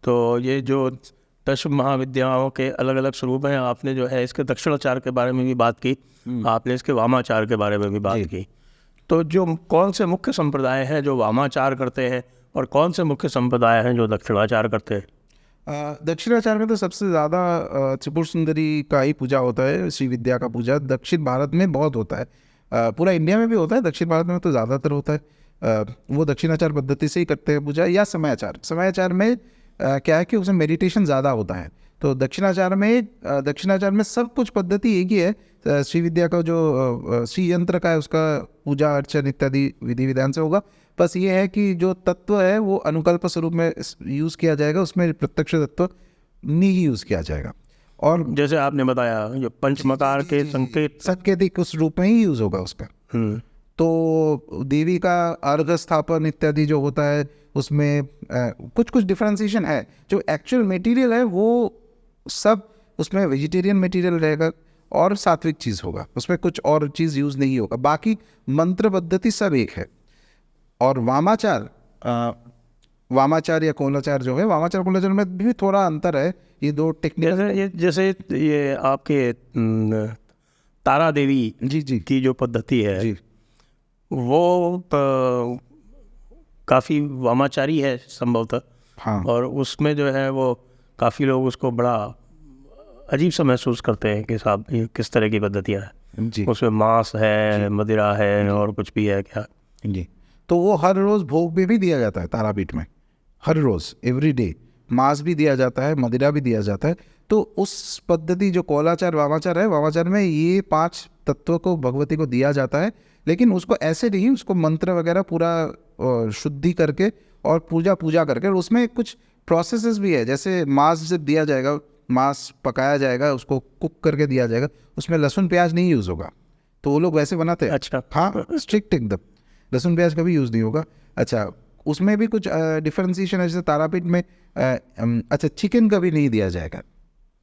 तो ये जो दश महाविद्याओं के अलग अलग स्वरूप हैं, आपने जो है इसके दक्षिणाचार के बारे में भी बात की, आपने इसके वामाचार के बारे में भी बात की। तो जो कौन से मुख्य संप्रदाय हैं जो वामाचार करते हैं और कौन से मुख्य संप्रदाय हैं जो दक्षिणाचार करते हैं? दक्षिणाचार में तो सबसे ज़्यादा त्रिपुर सुंदरी का ही पूजा होता है। श्री विद्या का पूजा दक्षिण भारत में बहुत होता है, पूरा इंडिया में भी होता है, दक्षिण भारत में तो ज़्यादातर होता है। वो दक्षिणाचार पद्धति से ही करते हैं पूजा, या समयाचार। समयाचार में क्या है कि उसमें मेडिटेशन ज़्यादा होता है। तो दक्षिणाचार में सब कुछ पद्धति एक ही है। श्री विद्या का जो श्री यंत्र का है उसका पूजा अर्चन इत्यादि विधि विधान से होगा। बस ये है कि जो तत्व है वो अनुकल्प स्वरूप में यूज़ किया जाएगा, उसमें प्रत्यक्ष तत्व नहीं यूज़ किया जाएगा। और जैसे आपने बताया जो पंचमकार के संकेतिक उस रूप में ही यूज़ होगा उसका। तो देवी का अर्घ स्थापन इत्यादि जो होता है उसमें कुछ कुछ डिफरेंशिएशन है। जो एक्चुअल मटेरियल है वो सब उसमें वेजिटेरियन मटेरियल रहेगा और सात्विक चीज़ होगा, उसमें कुछ और चीज़ यूज़ नहीं होगा। बाकी मंत्र पद्धति सब एक है। और वामाचार या कोलाचार जो है, वामाचार कोलाचार में भी थोड़ा अंतर है। ये दो टेक्निक जैसे ये आपके तारा देवी जी की जो पद्धति है जी, वो काफ़ी वामाचारी है संभवतः। हाँ। और उसमें जो है वो काफ़ी लोग उसको बड़ा अजीब सा महसूस करते हैं कि साहब ये किस तरह की पद्धतियाँ हैं जी। उसमें मांस है, मदिरा है और कुछ भी है क्या जी। तो वो हर रोज़ भोग में भी दिया जाता है तारापीठ में, हर रोज़ एवरी डे मांस भी दिया जाता है, मदिरा भी दिया जाता है। तो उस पद्धति जो कोलाचार वामाचार है, वामाचार में ये 5 तत्वों को भगवती को दिया जाता है, लेकिन उसको ऐसे नहीं, उसको मंत्र वगैरह पूरा शुद्धि करके और पूजा करके। और उसमें कुछ प्रोसेसेस भी है। जैसे मांस जब दिया जाएगा, मांस पकाया जाएगा, उसको कुक करके दिया जाएगा, उसमें लहसुन प्याज नहीं यूज़ होगा। तो वो लोग वैसे बनाते हैं। अच्छा। हाँ, स्ट्रिक्ट एकदम, लहसुन प्याज कभी यूज़ नहीं होगा। अच्छा, उसमें भी कुछ डिफरेंशिएशन है। जैसे तारापीठ में अच्छा चिकन कभी नहीं दिया जाएगा।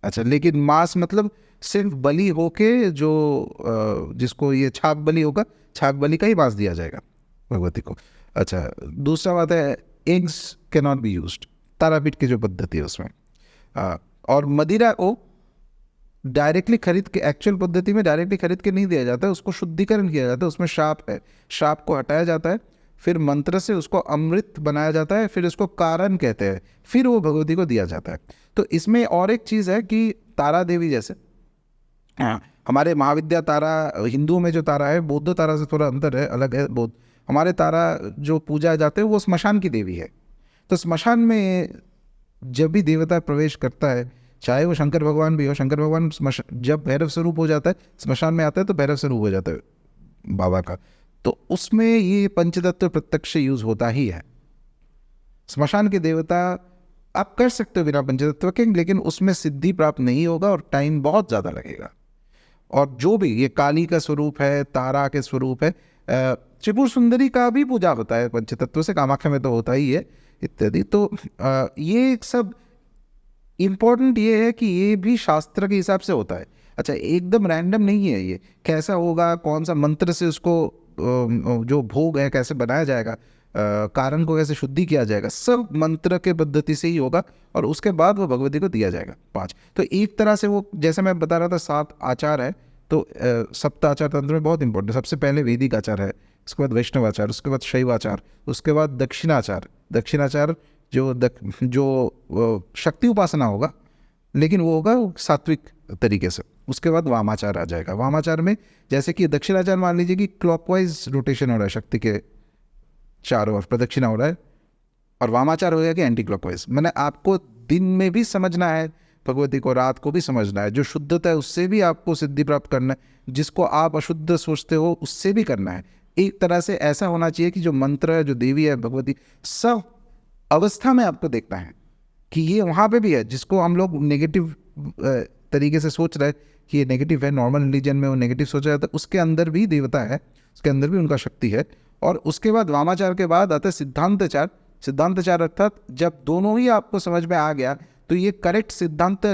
अच्छा, लेकिन मांस मतलब सिर्फ बलि होके जो जिसको ये छाक बलि होगा, छाक बलि का ही मांस दिया जाएगा भगवती को। अच्छा, दूसरा बात है eggs can not be used, Tarapith की जो पद्धति है उसमें। और मदिरा को डायरेक्टली खरीद के, एक्चुअल पद्धति में डायरेक्टली खरीद के नहीं दिया जाता है, उसको शुद्धिकरण किया जाता है। उसमें शाप है, शाप को हटाया जाता है, फिर मंत्र से उसको अमृत बनाया जाता है, फिर उसको कारण कहते हैं, फिर वो भगवती को दिया जाता है। तो इसमें और एक चीज़ है कि तारा देवी जैसे हमारे महाविद्या तारा, हिंदुओं में जो तारा है बौद्ध तारा से थोड़ा अंतर है, अलग है। बौद्ध हमारे तारा जो पूजा जाते हैं वो स्मशान की देवी है। तो स्मशान में जब भी देवता प्रवेश करता है, चाहे वो शंकर भगवान भी हो, शंकर भगवान जब भैरव स्वरूप हो जाता है, स्मशान में आता है तो भैरव स्वरूप हो जाता है बाबा का। तो उसमें ये पंचतत्व प्रत्यक्ष यूज होता ही है। स्मशान के देवता आप कर सकते हो बिना पंचतत्व के, लेकिन उसमें सिद्धि प्राप्त नहीं होगा और टाइम बहुत ज़्यादा लगेगा। और जो भी ये काली का स्वरूप है, तारा के स्वरूप है, त्रिपुर सुंदरी का भी पूजा होता है पंचतत्व से, कामाख्या में तो होता ही है इत्यादि। तो ये सब इम्पोर्टेंट ये है कि ये भी शास्त्र के हिसाब से होता है। अच्छा, एकदम रैंडम नहीं है ये, कैसा होगा, कौन सा मंत्र से उसको जो भोग है कैसे बनाया जाएगा, कारण को कैसे शुद्धि किया जाएगा, सब मंत्र के पद्धति से ही होगा। और उसके बाद वो भगवती को दिया जाएगा 5। तो एक तरह से वो, जैसे मैं बता रहा था 7 आचार है, तो सप्त आचार तंत्र में बहुत इंपॉर्टेंट है। सबसे पहले वैदिक आचार है, उसके बाद वैष्णव आचार, उसके बाद शैव आचार, उसके बाद दक्षिणाचार। दक्षिणाचार जो शक्ति उपासना होगा, लेकिन वो होगा सात्विक तरीके से। उसके बाद वामाचार आ जाएगा। वामाचार में जैसे कि दक्षिणाचार मान लीजिए कि क्लॉकवाइज रोटेशन हो रहा है, शक्ति के चारों ओर प्रदक्षिणा हो रहा है, और वामाचार हो गया कि एंटी क्लॉकवाइज। मैंने आपको दिन में भी समझना है भगवती को, रात को भी समझना है। जो शुद्धता है उससे भी आपको सिद्धि प्राप्त करना है, जिसको आप अशुद्ध सोचते हो उससे भी करना है। एक तरह से ऐसा होना चाहिए कि जो मंत्र है, जो देवी है भगवती, सब अवस्था में आपको देखना है कि ये वहाँ पे भी है। जिसको हम लोग नेगेटिव तरीके से सोच रहे हैं कि ये नेगेटिव है, नॉर्मल रिलीजन में वो नेगेटिव सोचा जाता है, उसके अंदर भी देवता है, उसके अंदर भी उनका शक्ति है। और उसके बाद वामाचार के बाद आता है सिद्धांतचार। सिद्धांतचार अर्थात जब दोनों ही आपको समझ में आ गया, तो ये करेक्ट सिद्धांत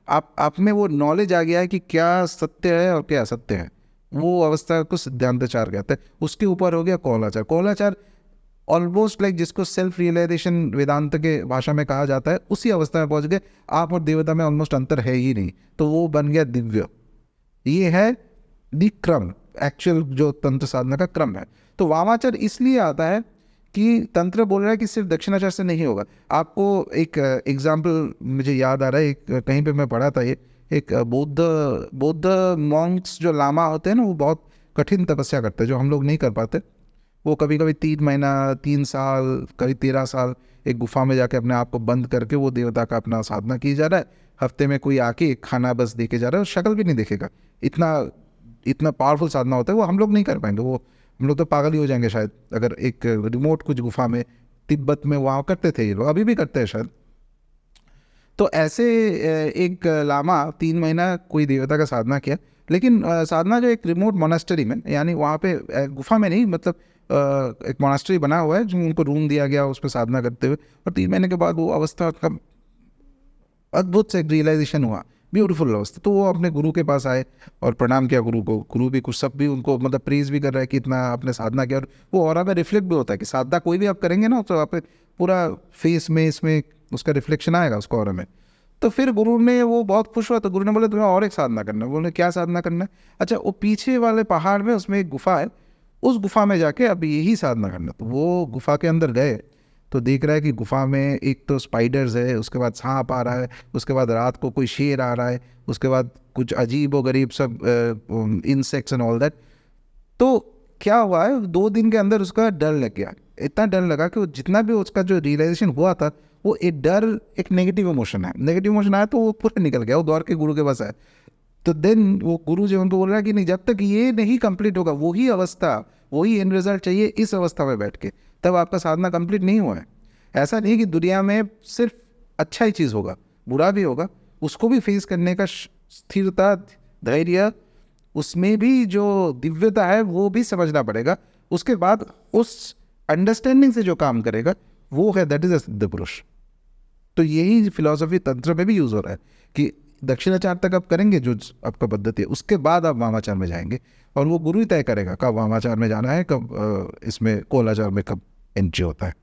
आप में वो नॉलेज आ गया है कि क्या सत्य है और क्या असत्य है, वो अवस्था को सिद्धांतचार कहते हैं। उसके ऊपर हो गया कौलाचार। कौलाचार ऑलमोस्ट लाइक जिसको सेल्फ रियलाइजेशन वेदांत के भाषा में कहा जाता है, उसी अवस्था में पहुंच गए आप, और देवता में ऑलमोस्ट अंतर है ही नहीं, तो वो बन गया दिव्य। ये है दी क्रम, एक्चुअल जो तंत्र साधना का क्रम है। तो वामाचार इसलिए आता है कि तंत्र बोल रहा है कि सिर्फ दक्षिणाचार से नहीं होगा। आपको एक एग्जाम्पल मुझे याद आ रहा है, एक कहीं पे मैं पढ़ा था, ये एक बौद्ध मॉन्क्स जो लामा होते हैं ना, वो बहुत कठिन तपस्या करते हैं जो हम लोग नहीं कर पाते। वो कभी कभी 3 महीना 3 साल कभी 13 साल एक गुफा में जाके अपने आप को बंद करके वो देवता का अपना साधना की जा रहा है। हफ्ते में कोई आके खाना बस दे के जा रहा है और शक्ल भी नहीं देखेगा। इतना पावरफुल साधना होता है, वो हम लोग नहीं कर पाएंगे। वो हम लोग तो पागल ही हो जाएंगे शायद, अगर एक रिमोट कुछ गुफा में तिब्बत में वहाँ करते थे ये लोग, अभी भी करते हैं शायद। तो ऐसे एक लामा 3 महीना कोई देवता का साधना किया, लेकिन साधना जो एक रिमोट मोनास्टरी में, यानी वहाँ पे गुफा में नहीं, मतलब एक मोनास्टरी बना हुआ है जो उनको रूम दिया गया उस पर साधना करते हुए, और 3 महीने के बाद वो अवस्था का अद्भुत से रियलाइजेशन हुआ, ब्यूटीफुल अवस्था। तो वो अपने गुरु के पास आए और प्रणाम किया गुरु को। गुरु भी कुछ सब भी उनको मतलब प्रेज भी कर रहा है कि इतना आपने साधना किया, और वो ऑरा में रिफ्लेक्ट भी होता है कि साधना कोई भी आप करेंगे ना तो आप पूरा फेस में इसमें उसका रिफ्लेक्शन आएगा उसको ऑरा में। तो फिर गुरु ने, वो बहुत खुश हुआ, तो गुरु ने बोले तुम्हें और एक साधना करना है। बोले क्या साधना करना है? अच्छा, वो पीछे वाले पहाड़ में उसमें एक गुफा है, उस गुफा में जाके अब यही साधना करना। तो वो गुफा के अंदर गए तो देख रहा है कि गुफा में एक तो स्पाइडर्स है, उसके बाद सांप आ रहा है, उसके बाद रात को कोई शेर आ रहा है, उसके बाद कुछ अजीब व गरीब सब इंसेक्ट्स एंड ऑल दैट। तो क्या हुआ है, 2 दिन के अंदर उसका डर लग गया। इतना डर लगा कि वो जितना भी उसका जो रियलाइजेशन हुआ था, वो एक डर, एक नेगेटिव इमोशन है, नेगेटिव इमोशन आया तो वो पूरा निकल गया, वो दौड़ के गुरु के पास आया। तो देन वो गुरु जो उनको बोल रहा है कि नहीं, जब तक ये नहीं कंप्लीट होगा, वही अवस्था, वही एंड रिजल्ट चाहिए इस अवस्था में बैठ के, तब आपका साधना कंप्लीट नहीं हुआ है। ऐसा नहीं कि दुनिया में सिर्फ अच्छा ही चीज़ होगा, बुरा भी होगा, उसको भी फेस करने का स्थिरता, धैर्य, उसमें भी जो दिव्यता है वो भी समझना पड़ेगा। उसके बाद उस अंडरस्टैंडिंग से जो काम करेगा वो है, दैट इज अ सिद्ध पुरुष। तो यही फिलॉसफी तंत्र में भी यूज़ हो रहा है कि दक्षिणाचार तक आप करेंगे जो आपका पद्धति है, उसके बाद आप वामाचार में जाएंगे, और वो गुरु ही तय करेगा कब वामाचार में जाना है, कब इसमें कोलाचार में कब एंट्री होता है।